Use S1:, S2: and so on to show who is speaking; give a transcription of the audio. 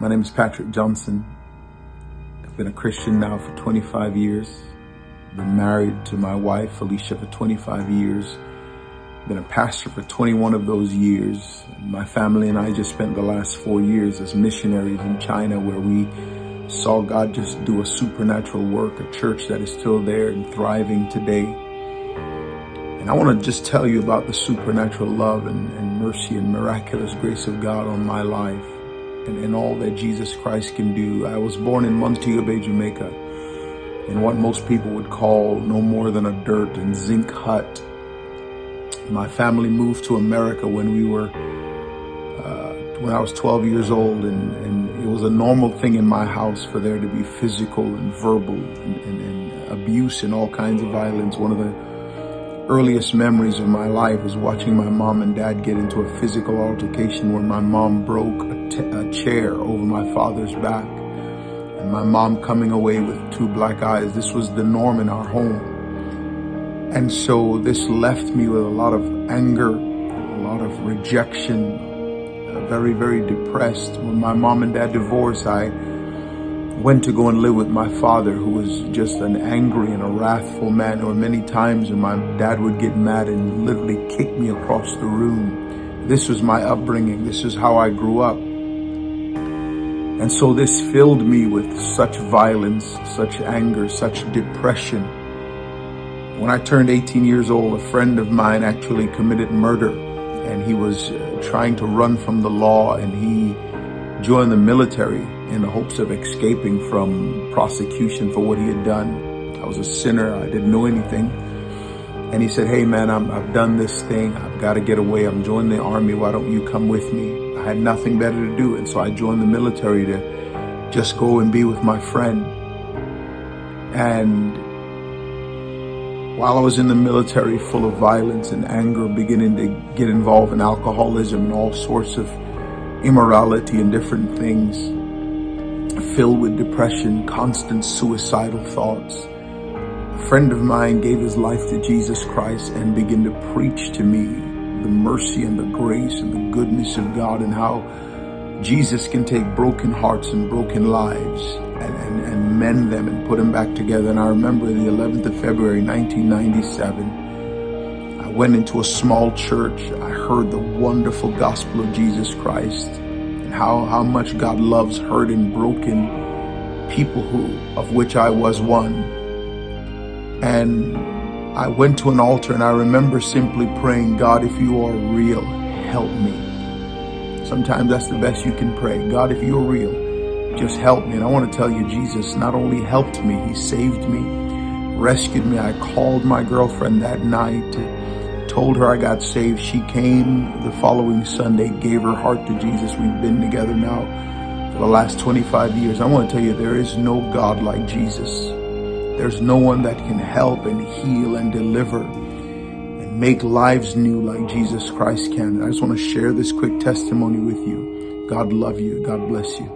S1: My name is Patrick Johnson. I've been a Christian now for 25 years. Been married to my wife, Alicia, for 25 years. Been a pastor for 21 of those years. My family and I just spent the last 4 years as missionaries in China, where we saw God just do a supernatural work, a church that is still there and thriving today. And I want to just tell you about the supernatural love and mercy and miraculous grace of God on my life and all that Jesus Christ can do. I was born in Montego Bay, Jamaica, in what most people would call no more than a dirt and zinc hut. My family moved to America when I was 12 years old, and it was a normal thing in my house for there to be physical and verbal and abuse and all kinds of violence. One of the earliest memories of my life was watching my mom and dad get into a physical altercation where my mom broke a chair over my father's back, and my mom coming away with 2 black eyes. This was the norm in our home. And so this left me with a lot of anger, a lot of rejection, very, very depressed. When my mom and dad divorced, I went to go and live with my father, who was just an angry and a wrathful man. There were many times when my dad would get mad and literally kick me across the room. This was my upbringing. This is how I grew up. And so this filled me with such violence, such anger, such depression. When I turned 18 years old, a friend of mine actually committed murder, and he was trying to run from the law, and he joined the military in the hopes of escaping from prosecution for what he had done. I was a sinner. I didn't know anything. And he said, "Hey man, I've done this thing. I've got to get away. I'm joining the army. Why don't you come with me?" I had nothing better to do. And so I joined the military to just go and be with my friend. And while I was in the military, full of violence and anger, beginning to get involved in alcoholism and all sorts of immorality and different things, filled with depression, constant suicidal thoughts, a friend of mine gave his life to Jesus Christ and began to preach to me the mercy and the grace and the goodness of God, and how Jesus can take broken hearts and broken lives and mend them and put them back together. And I remember the 11th of February, 1997, I went into a small church. I heard the wonderful gospel of Jesus Christ and how much God loves hurt and broken people, of which I was one. And I went to an altar, and I remember simply praying, "God, if you are real, help me." Sometimes that's the best you can pray. God, if you're real, just help me. And I want to tell you, Jesus not only helped me, he saved me, rescued me. I called my girlfriend that night, told her I got saved. She came the following Sunday, gave her heart to Jesus. We've been together now for the last 25 years. I want to tell you, there is no God like Jesus. There's no one that can help and heal and deliver and make lives new like Jesus Christ can. I just want to share this quick testimony with you. God love you. God bless you.